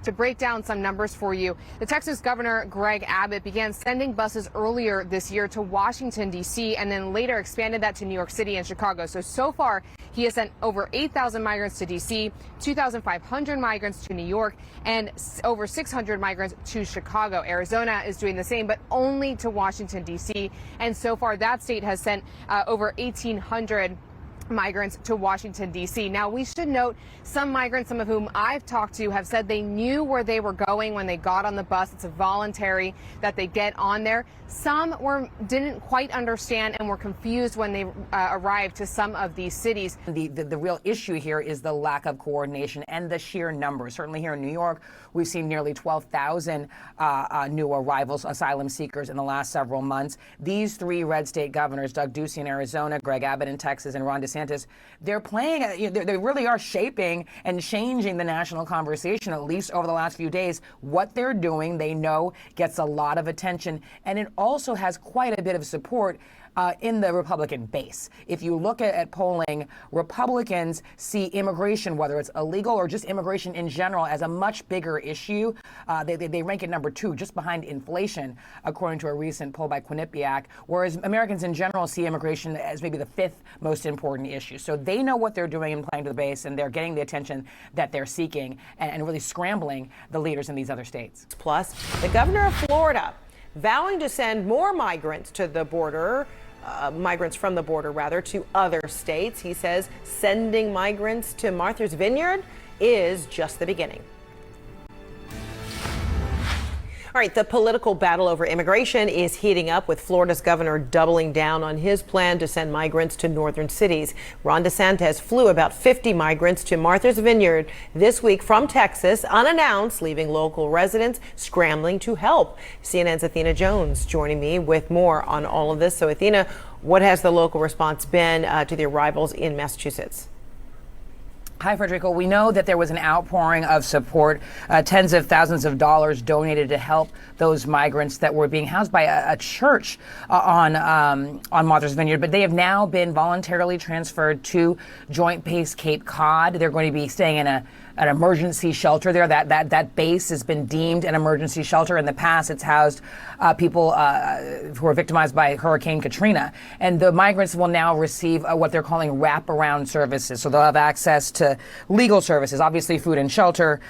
To break down some numbers for you, the Texas Governor Greg Abbott began sending buses earlier this year to Washington, D.C., and then later expanded that to New York City and Chicago. So far, he has sent over 8,000 migrants to D.C., 2,500 migrants to New York, and over 600 migrants to Chicago. Arizona is doing the same, but only to Washington, D.C., and so far that state has sent over 1,800 migrants to Washington, D.C. Now, we should note some migrants, some of whom I've talked to, have said they knew where they were going when they got on the bus. It's voluntary that they get on there. Some didn't quite understand and were confused when they arrived to some of these cities. The real issue here is the lack of coordination and the sheer numbers. Certainly here in New York, we've seen nearly 12,000 new arrivals, asylum seekers in the last several months. These three red state governors, Doug Ducey in Arizona, Greg Abbott in Texas, and Ron DeSantis, they're playing, they really are shaping and changing the national conversation, at least over the last few days. What they're doing, they know, gets a lot of attention, and it also has quite a bit of support in the Republican base. If you look at polling, Republicans see immigration, whether it's illegal or just immigration in general, as a much bigger issue. They rank it number 2, just behind inflation, according to a recent poll by Quinnipiac, whereas Americans in general see immigration as maybe the 5th most important issue. So they know what they're doing and playing to the base, and they're getting the attention that they're seeking and really scrambling the leaders in these other states. Plus, the governor of Florida vowing to send more migrants to the border, migrants from the border, rather, to other states. He says sending migrants to Martha's Vineyard is just the beginning. All right, the political battle over immigration is heating up, with Florida's governor doubling down on his plan to send migrants to northern cities. Ron DeSantis flew about 50 migrants to Martha's Vineyard this week from Texas, unannounced, leaving local residents scrambling to help. CNN's Athena Jones joining me with more on all of this. So, Athena, what has the local response been to the arrivals in Massachusetts? Hi, Frederico. We know that there was an outpouring of support, tens of thousands of dollars donated to help those migrants that were being housed by a church on Martha's Vineyard, but they have now been voluntarily transferred to Joint Base Cape Cod. They're going to be staying in an emergency shelter there. That base has been deemed an emergency shelter. In the past, it's housed people who were victimized by Hurricane Katrina. And the migrants will now receive what they're calling wraparound services. So they'll have access to legal services, obviously food and shelter,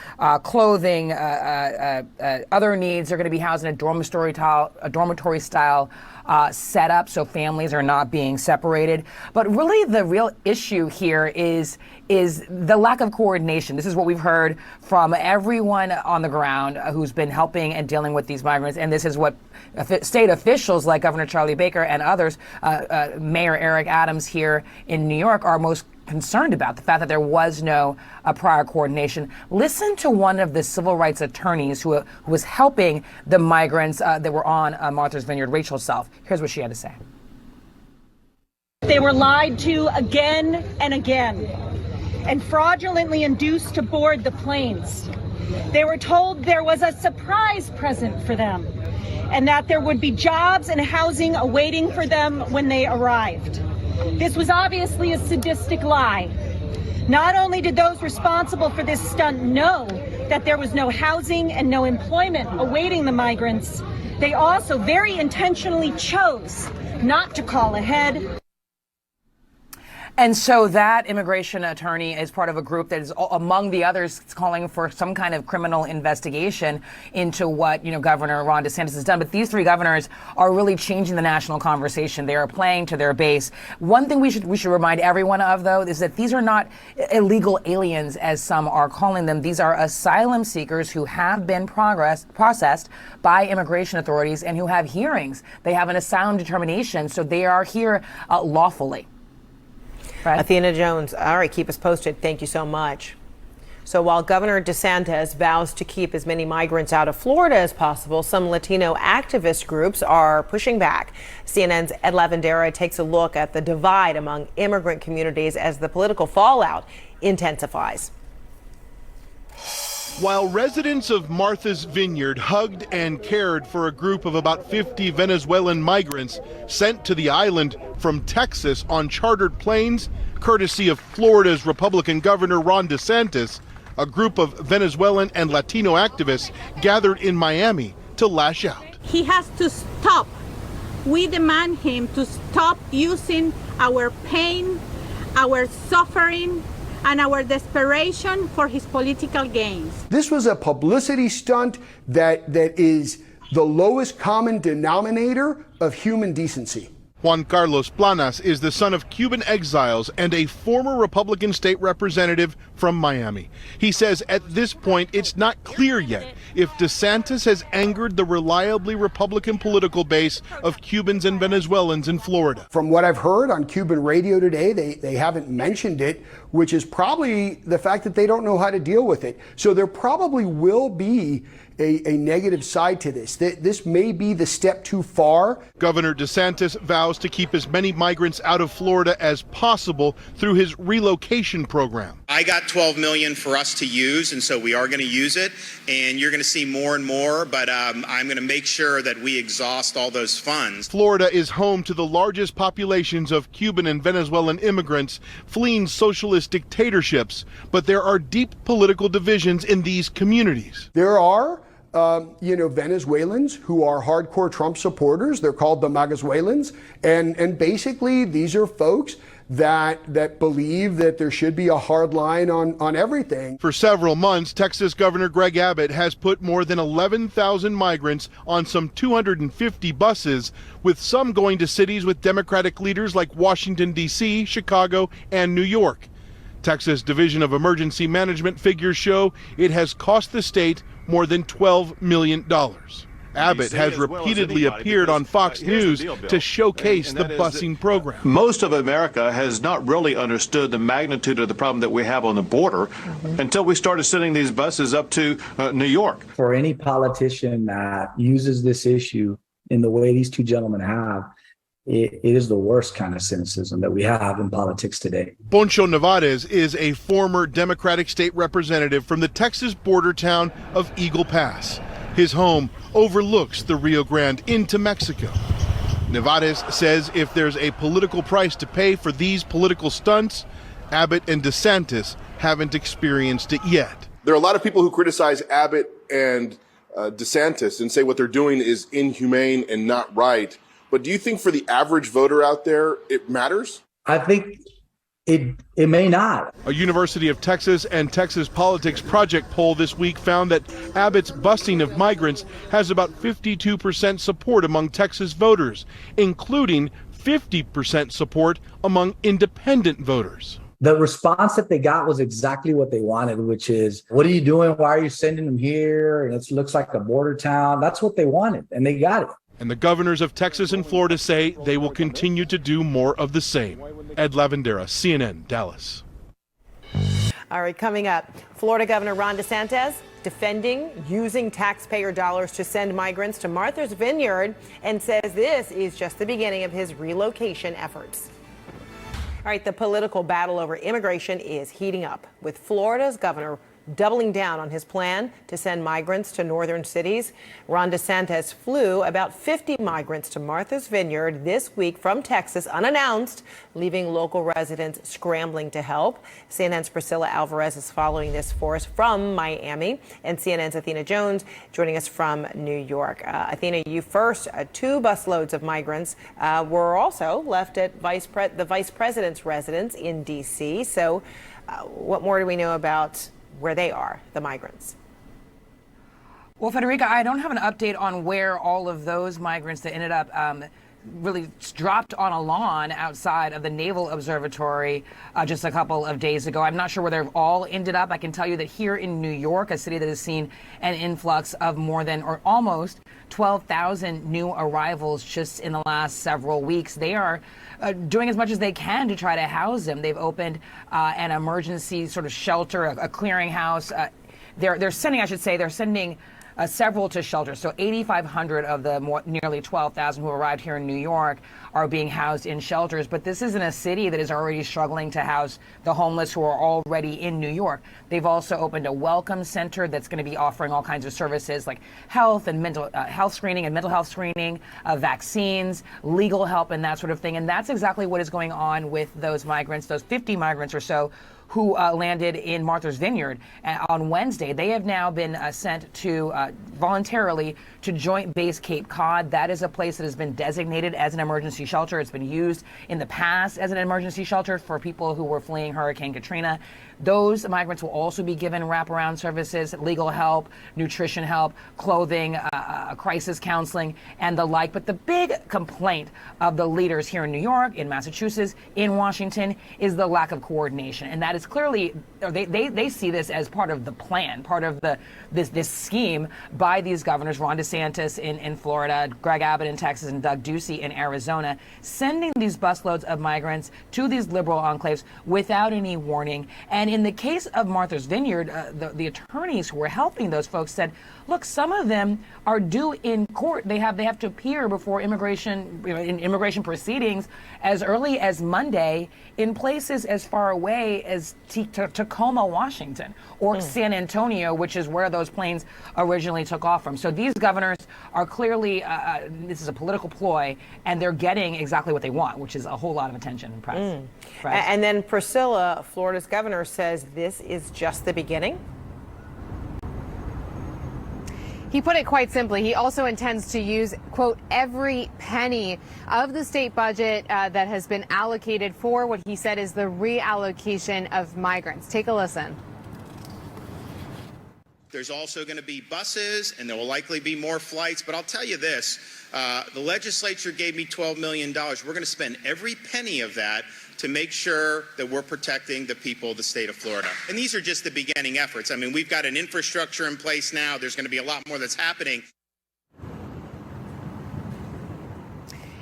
clothing, other needs. They're going to be housed in a dormitory style setup, so families are not being separated. But really, the real issue here is the lack of coordination. This is what we've heard from everyone on the ground who's been helping and dealing with these migrants, and this is what state officials like Governor Charlie Baker and others, Mayor Eric Adams here in New York, are most concerned about, the fact that there was no prior coordination. Listen to one of the civil rights attorneys who was helping the migrants that were on Martha's Vineyard, Rachel Self. Here's what she had to say. They were lied to again and again and fraudulently induced to board the planes. They were told there was a surprise present for them and that there would be jobs and housing awaiting for them when they arrived. This was obviously a sadistic lie. Not only did those responsible for this stunt know that there was no housing and no employment awaiting the migrants, they also very intentionally chose not to call ahead. And so that immigration attorney is part of a group that is, among the others, calling for some kind of criminal investigation into what, Governor Ron DeSantis has done. But these three governors are really changing the national conversation. They are playing to their base. One thing we should remind everyone of, though, is that these are not illegal aliens, as some are calling them. These are asylum seekers who have been processed by immigration authorities and who have hearings. They have an asylum determination, so they are here lawfully. Right. Athena Jones. All right, keep us posted. Thank you so much. So while Governor DeSantis vows to keep as many migrants out of Florida as possible, some Latino activist groups are pushing back. CNN's Ed Lavendera takes a look at the divide among immigrant communities as the political fallout intensifies. While residents of Martha's Vineyard hugged and cared for a group of about 50 Venezuelan migrants sent to the island from Texas on chartered planes, courtesy of Florida's Republican Governor Ron DeSantis, A group of Venezuelan and Latino activists gathered in Miami to lash out. He has to stop. We demand him to stop using our pain, our suffering, and our desperation for his political gains. This was a publicity stunt that is the lowest common denominator of human decency. Juan Carlos Planas is the son of Cuban exiles and a former Republican state representative from Miami. He says at this point it's not clear yet if DeSantis has angered the reliably Republican political base of Cubans and Venezuelans in Florida. From what I've heard on Cuban radio today, they haven't mentioned it, which is probably the fact that they don't know how to deal with it. So there probably will be a negative side to this. This may be the step too far. Governor DeSantis vows to keep as many migrants out of Florida as possible through his relocation program. I got $12 million for us to use, and so we are going to use it, and you're going to see more and more, but I'm going to make sure that we exhaust all those funds. Florida is home to the largest populations of Cuban and Venezuelan immigrants fleeing socialist dictatorships, but there are deep political divisions in these communities. There are Venezuelans who are hardcore Trump supporters. They're called the Magazuelans. And basically, these are folks that believe that there should be a hard line on everything. For several months, Texas Governor Greg Abbott has put more than 11,000 migrants on some 250 buses, with some going to cities with Democratic leaders like Washington, D.C., Chicago, and New York. Texas Division of Emergency Management figures show it has cost the state more than $12 million. Abbott has repeatedly appeared on Fox News to showcase the busing program. Most of America has not really understood the magnitude of the problem that we have on the border until we started sending these buses up to New York. For any politician that uses this issue in the way these two gentlemen have, it is the worst kind of cynicism that we have in politics today. Poncho Nevarez is a former Democratic state representative from the Texas border town of Eagle Pass. His home overlooks the Rio Grande into Mexico. Nevarez says if there's a political price to pay for these political stunts, Abbott and DeSantis haven't experienced it yet. There are a lot of people who criticize Abbott and DeSantis and say what they're doing is inhumane and not right. But do you think for the average voter out there, it matters? I think it may not. A University of Texas and Texas Politics Project poll this week found that Abbott's busing of migrants has about 52% support among Texas voters, including 50% support among independent voters. The response that they got was exactly what they wanted, which is, what are you doing? Why are you sending them here? And it looks like a border town. That's what they wanted, and they got it. And the governors of Texas and Florida say they will continue to do more of the same. Ed Lavendera, CNN, Dallas. All right, coming up, Florida Governor Ron DeSantis defending using taxpayer dollars to send migrants to Martha's Vineyard and says this is just the beginning of his relocation efforts. All right, the political battle over immigration is heating up, with Florida's governor doubling down on his plan to send migrants to northern cities. Ron DeSantis flew about 50 migrants to Martha's Vineyard this week from Texas unannounced, leaving local residents scrambling to help. CNN's Priscilla Alvarez is following this for us from Miami, and CNN's Athena Jones joining us from New York. Athena, you first, 2 busloads of migrants were also left at the vice president's residence in D.C. So what more do we know about where they are, the migrants? Well, Federica, I don't have an update on where all of those migrants that ended up really dropped on a lawn outside of the Naval Observatory just a couple of days ago. I'm not sure where they've all ended up. I can tell you that here in New York, a city that has seen an influx of more than or almost 12,000 new arrivals just in the last several weeks, they are doing as much as they can to try to house them. They've opened an emergency sort of shelter, a clearinghouse. They're sending several to shelters. So 8,500 of the nearly 12,000 who arrived here in New York are being housed in shelters. But this isn't a city that is already struggling to house the homeless who are already in New York. They've also opened a welcome center that's going to be offering all kinds of services like health and mental health screening and mental health screening, vaccines, legal help, and that sort of thing. And that's exactly what is going on with those migrants, those 50 migrants or so, who landed in Martha's Vineyard on Wednesday. They have now been sent to voluntarily to Joint Base Cape Cod. That is a place that has been designated as an emergency shelter. It's been used in the past as an emergency shelter for people who were fleeing Hurricane Katrina. Those migrants will also be given wraparound services, legal help, nutrition help, clothing, crisis counseling, and the like. But the big complaint of the leaders here in New York, in Massachusetts, in Washington, is the lack of coordination. And that is clearly, they see this as part of the plan, part of this scheme by these governors, Ron DeSantis in Florida, Greg Abbott in Texas, and Doug Ducey in Arizona, sending these busloads of migrants to these liberal enclaves without any warning. And in the case of Martha's Vineyard, the attorneys who were helping those folks said, look, some of them are due in court. They have to appear before immigration, in immigration proceedings as early as Monday in places as far away as Tacoma, Washington, or San Antonio, which is where those planes originally took off from. So these governors are clearly, this is a political ploy, and they're getting exactly what they want, which is a whole lot of attention and press. And then Priscilla, Florida's governor, says this is just the beginning. He put it quite simply. He also intends to use, quote, every penny of the state budget that has been allocated for what he said is the reallocation of migrants. Take a listen. There's also going to be buses, and there will likely be more flights. But I'll tell you this, the legislature gave me $12 million. We're going to spend every penny of that to make sure that we're protecting the people of the state of Florida. And these are just the beginning efforts. I mean, we've got an infrastructure in place now. There's going to be a lot more that's happening.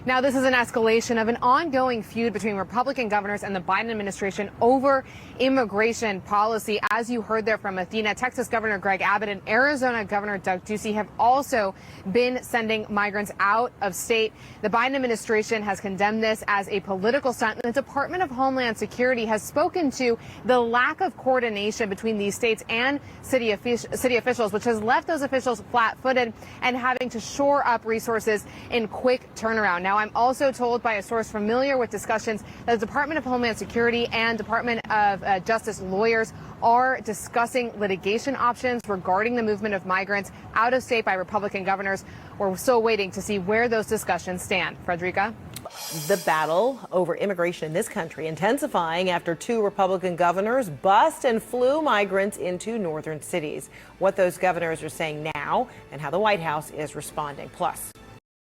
Now, this is an escalation of an ongoing feud between Republican governors and the Biden administration over immigration policy. As you heard there from Athena, Texas Governor Greg Abbott and Arizona Governor Doug Ducey have also been sending migrants out of state. The Biden administration has condemned this as a political stunt. The Department of Homeland Security has spoken to the lack of coordination between these states and city officials, which has left those officials flat-footed and having to shore up resources in quick turnaround. Now, I'm also told by a source familiar with discussions that the Department of Homeland Security and Department of Justice lawyers are discussing litigation options regarding the movement of migrants out of state by Republican governors. We're still waiting to see where those discussions stand. Frederica? The battle over immigration in this country intensifying after 2 Republican governors bussed and flew migrants into northern cities. What those governors are saying now and how the White House is responding. Plus.